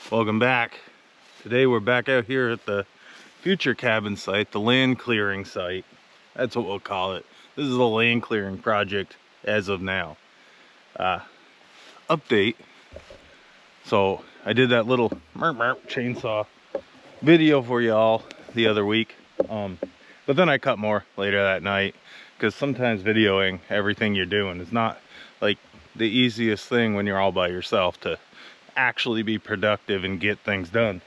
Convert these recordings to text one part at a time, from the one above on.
Welcome back. Today we're back out here at the future cabin site, the land clearing site. That's what we'll call it. This is a land clearing project as of now. Update. So I did that little chainsaw video for y'all the other week. But then I cut more later that night because sometimes videoing everything you're doing is not like the easiest thing when you're all by yourself to actually be productive and get things done.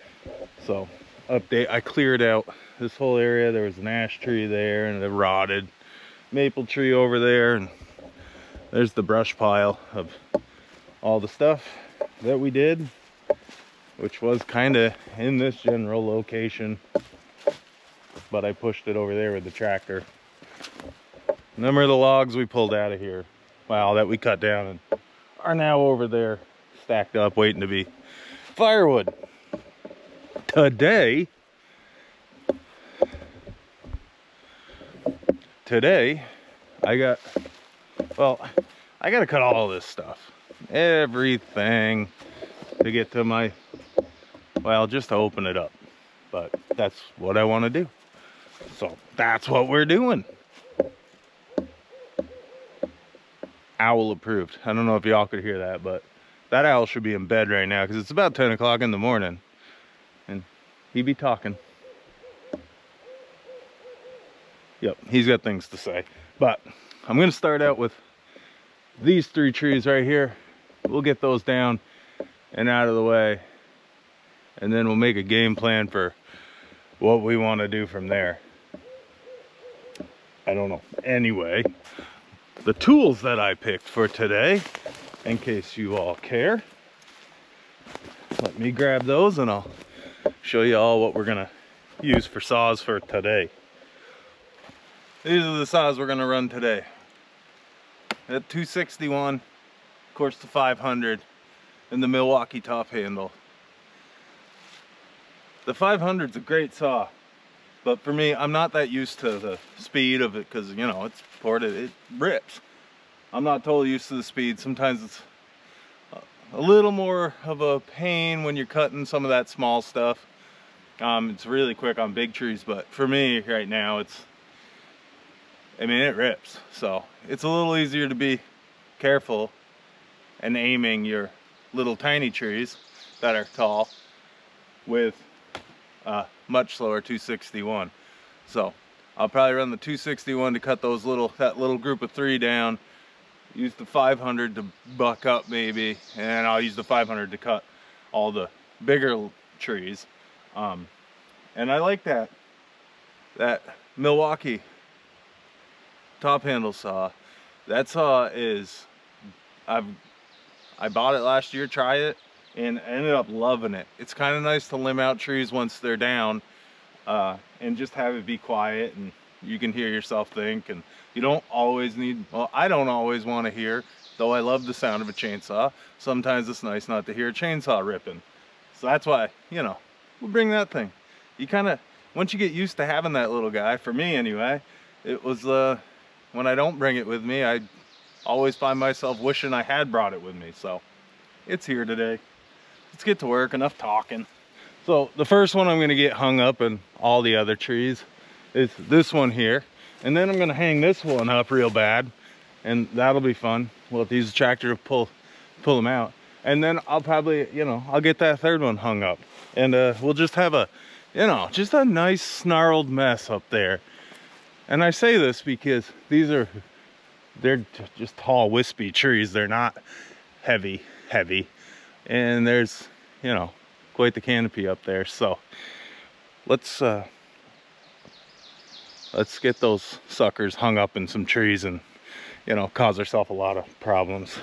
So update, I cleared out this whole area. There was an ash tree there and a rotted maple tree over there, and there's the brush pile of all the stuff that we did, which was kind of in this general location, but I pushed it over there with the tractor. Number of the logs we pulled out of here, wow, that we cut down and are now over there stacked up waiting to be firewood. Today I got to cut all this stuff, everything, to get to my, well, just to open it up. But that's what I want to do, so that's what we're doing. Owl approved. I don't know if y'all could hear that, but that owl should be in bed right now because it's about 10 o'clock in the morning and he be talking. Yep, he's got things to say. But I'm gonna start out with these three trees right here. We'll get those down and out of the way, and then we'll make a game plan for what we want to do from there. I don't know. Anyway, the tools that I picked for today, in case you all care, let me grab those and I'll show you all what we're gonna use for saws for today. These are the saws we're gonna run today. That 261, of course the 500, and the Milwaukee top handle. The 500's a great saw, but for me, I'm not that used to the speed of it because, you know, it's ported, it rips. I'm not totally used to the speed. Sometimes it's a little more of a pain when you're cutting some of that small stuff. It's really quick on big trees, but for me right now, it rips. So it's a little easier to be careful and aiming your little tiny trees that are tall with much slower 261. So I'll probably run the 261 to cut that little group of three down. Use the 500 to buck up maybe, and I'll use the 500 to cut all the bigger trees. And I like that Milwaukee top handle saw. That saw is, I bought it last year, tried it, and ended up loving it. It's kind of nice to limb out trees once they're down, and just have it be quiet and you can hear yourself think, and you don't always need, well, I don't always want to hear, though I love the sound of a chainsaw. Sometimes it's nice not to hear a chainsaw ripping. So that's why, you know, we'll bring that thing. You kind of, once you get used to having that little guy, for me anyway, it was, when I don't bring it with me, I always find myself wishing I had brought it with me. So it's here today. Let's get to work, enough talking. So the first one I'm going to get hung up in all the other trees is this one here, and then I'm going to hang this one up real bad, and that'll be fun. We'll have to use the tractor to pull them out, and then I'll probably, you know, I'll get that third one hung up, and we'll just have a, you know, just a nice snarled mess up there. And I say this because they're just tall wispy trees. They're not heavy, and there's, you know, quite the canopy up there. So let's get those suckers hung up in some trees and, you know, cause ourselves a lot of problems.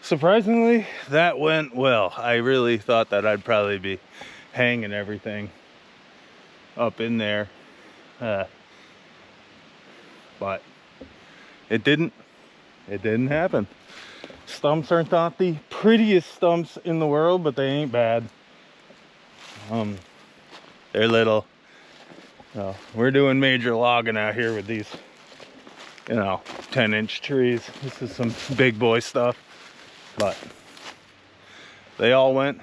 Surprisingly, that went well. I really thought that I'd probably be hanging everything up in there, but it didn't happen. Stumps aren't not the prettiest stumps in the world, but they ain't bad. They're little. We're doing major logging out here with these, 10-inch trees. This is some big boy stuff. But they all went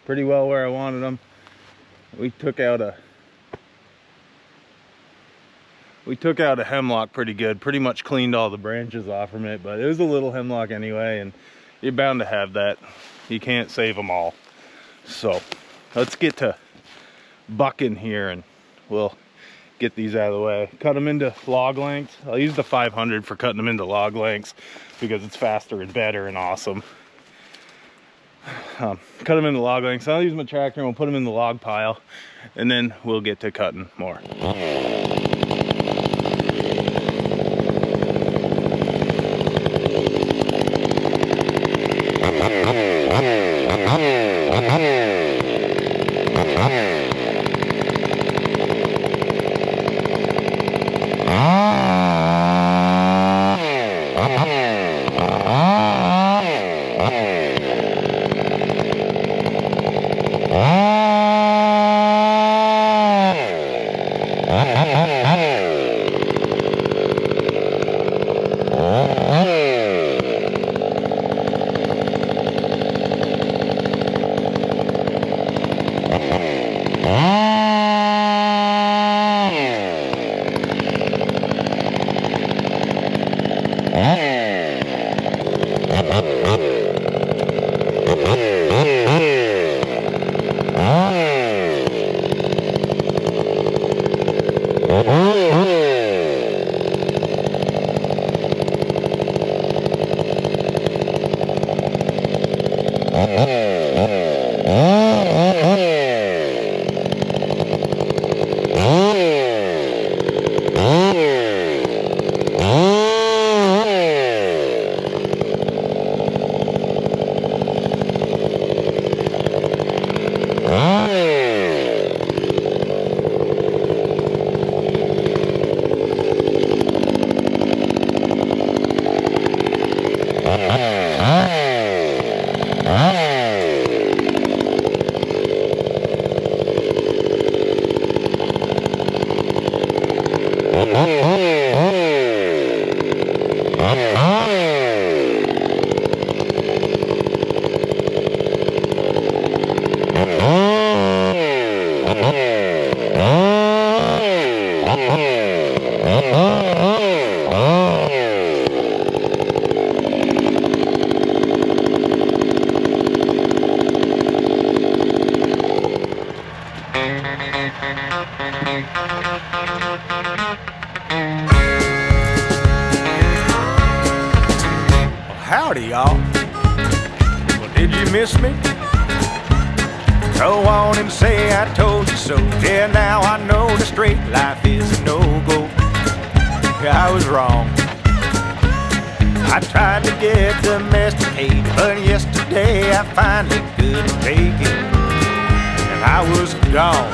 pretty well where I wanted them. We took out a hemlock pretty good, pretty much cleaned all the branches off from it, but it was a little hemlock anyway, and you're bound to have that. You can't save them all. So let's get to bucking here and we'll get these out of the way. Cut them into log lengths. I'll use the 500 for cutting them into log lengths because it's faster and better and awesome. Cut them into log lengths. I'll use my tractor and we'll put them in the log pile, and then we'll get to cutting more. Howdy, y'all. Well, did you miss me? Go on and say I told you so. Yeah, now I know the straight life is a no-go. I was wrong. I tried to get domesticated, but yesterday I finally couldn't take it, and I was gone.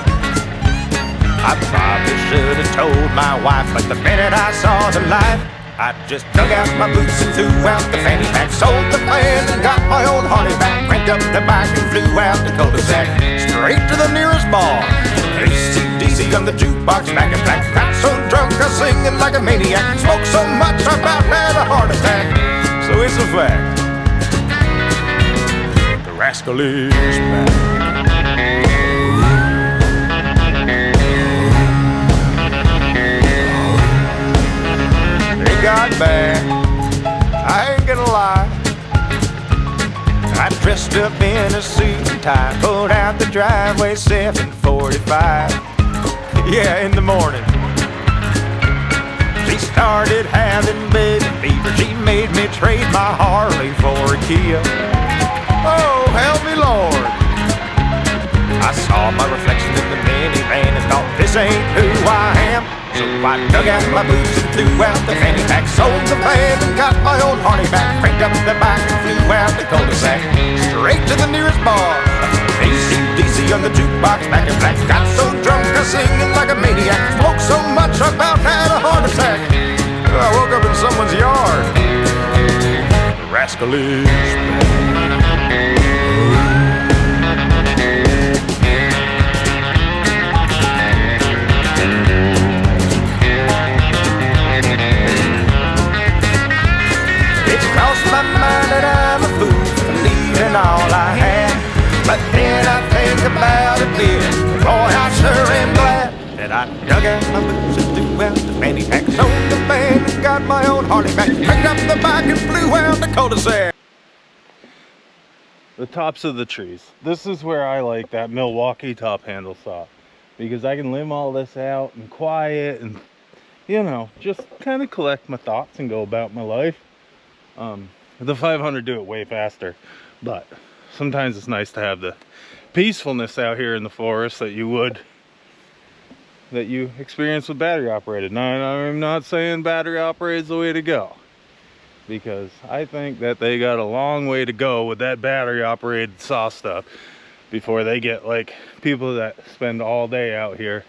I probably should have told my wife, but the minute I saw the light, I just dug out my boots and threw out the fanny pack, sold the van and got my old Harley back, cranked up the bike and flew out the cul-de-sac, straight to the nearest bar. AC/DC on the jukebox, back in black. Got so drunk I was singing like a maniac, smoked so much I about had a heart attack. So it's a fact, the rascal is back. Got back, I ain't gonna lie. I dressed up in a suit and tie, pulled out the driveway 7:45. Yeah, in the morning. She started having baby fever. She made me trade my Harley for a Kia. Oh, help me, Lord. I saw my reflection in the minivan and thought, this ain't who I am. So I dug out my boots and threw out the fanny pack, sold the van and got my old Harley back, cranked up the bike and flew out the cul-de-sac, straight to the nearest bar. AC/DC on the jukebox, back in black. Got so drunk I was singing like a maniac, smoked so much I about had a heart attack. I woke up in someone's yard. The rascal is back. My mind that I'm a fool for leaving all I had, but then I think about it, baby. Boy, I sure am glad that I dug out my boots and threw out the fanny pack, sold the van and got my old Harley back, picked up the bike and flew out the cul-de-sac. The tops of the trees. This is where I like that Milwaukee top handle saw, because I can limb all this out and quiet and, you know, just kind of collect my thoughts and go about my life. The 500 do it way faster, but sometimes it's nice to have the peacefulness out here in the forest that you experience with battery operated. Now, I'm not saying battery operated is the way to go, because I think that they got a long way to go with that battery operated saw stuff before they get like people that spend all day out here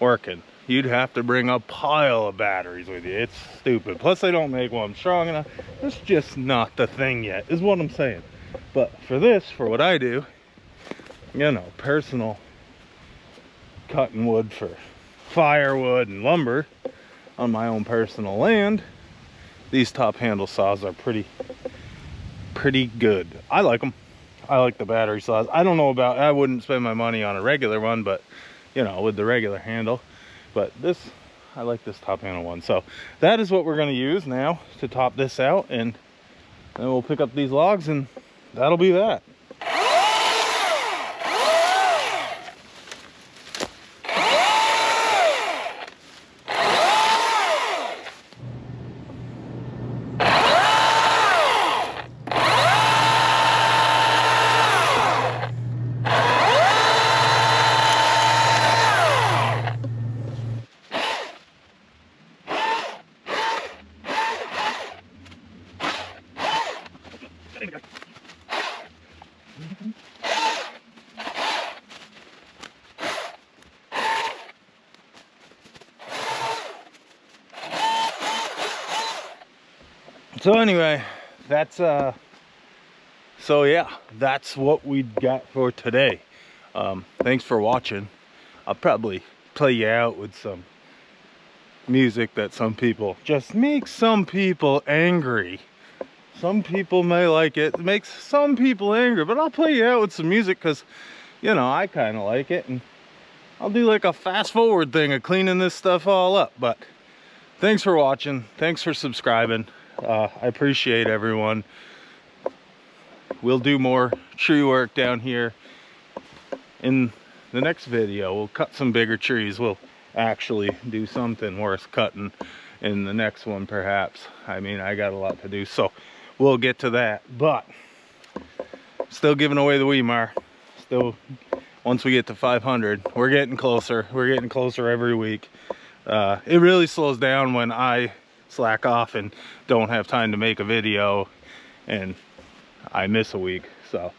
working. You'd have to bring a pile of batteries with you. It's stupid. Plus, they don't make one strong enough. It's just not the thing yet, is what I'm saying. But for this, for what I do, you know, personal cutting wood for firewood and lumber on my own personal land, these top handle saws are pretty good. I like them. I like the battery saws. I don't know about, I wouldn't spend my money on a regular one, but you know, with the regular handle. But this, I like this top handle one. So that is what we're going to use now to top this out, and then we'll pick up these logs and that'll be that. So anyway, that's so yeah, that's what we got for today. Thanks for watching. I'll probably play you out with some music that some people just makes some people angry. Some people may like it. It makes some people angry, but I'll play you out with some music because, you know, I kind of like it, and I'll do like a fast forward thing of cleaning this stuff all up. But thanks for watching. Thanks for subscribing. I appreciate everyone. We'll do more tree work down here in the next video. We'll cut some bigger trees. We'll actually do something worth cutting in the next one, perhaps. I mean, I got a lot to do, so we'll get to that. But still giving away the Weimar. Still, once we get to 500, we're getting closer. We're getting closer every week. It really slows down when I slack off and don't have time to make a video and I miss a week. So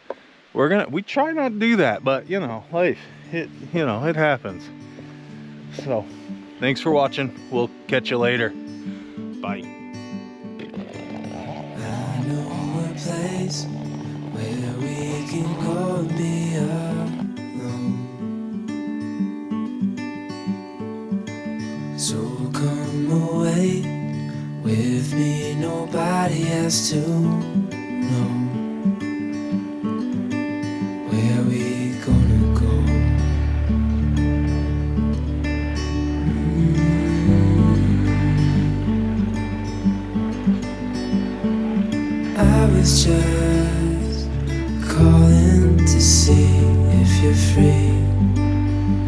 we try not to do that, but you know, life, it happens. So thanks for watching. We'll catch you later. Bye. I know a place where we can go and be alone. So come away with me, nobody has to know where we gonna go. I was just calling to see if you're free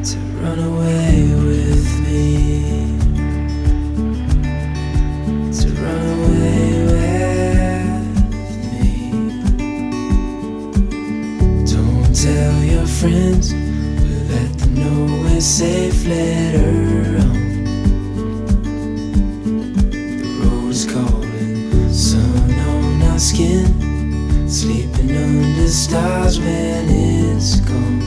to run away with me. Tell your friends, we'll let them know we're safe later on. The road's calling, sun on our skin, sleeping under stars when it's gone.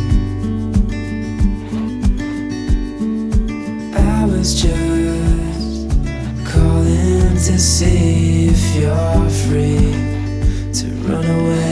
I was just calling to see if you're free to run away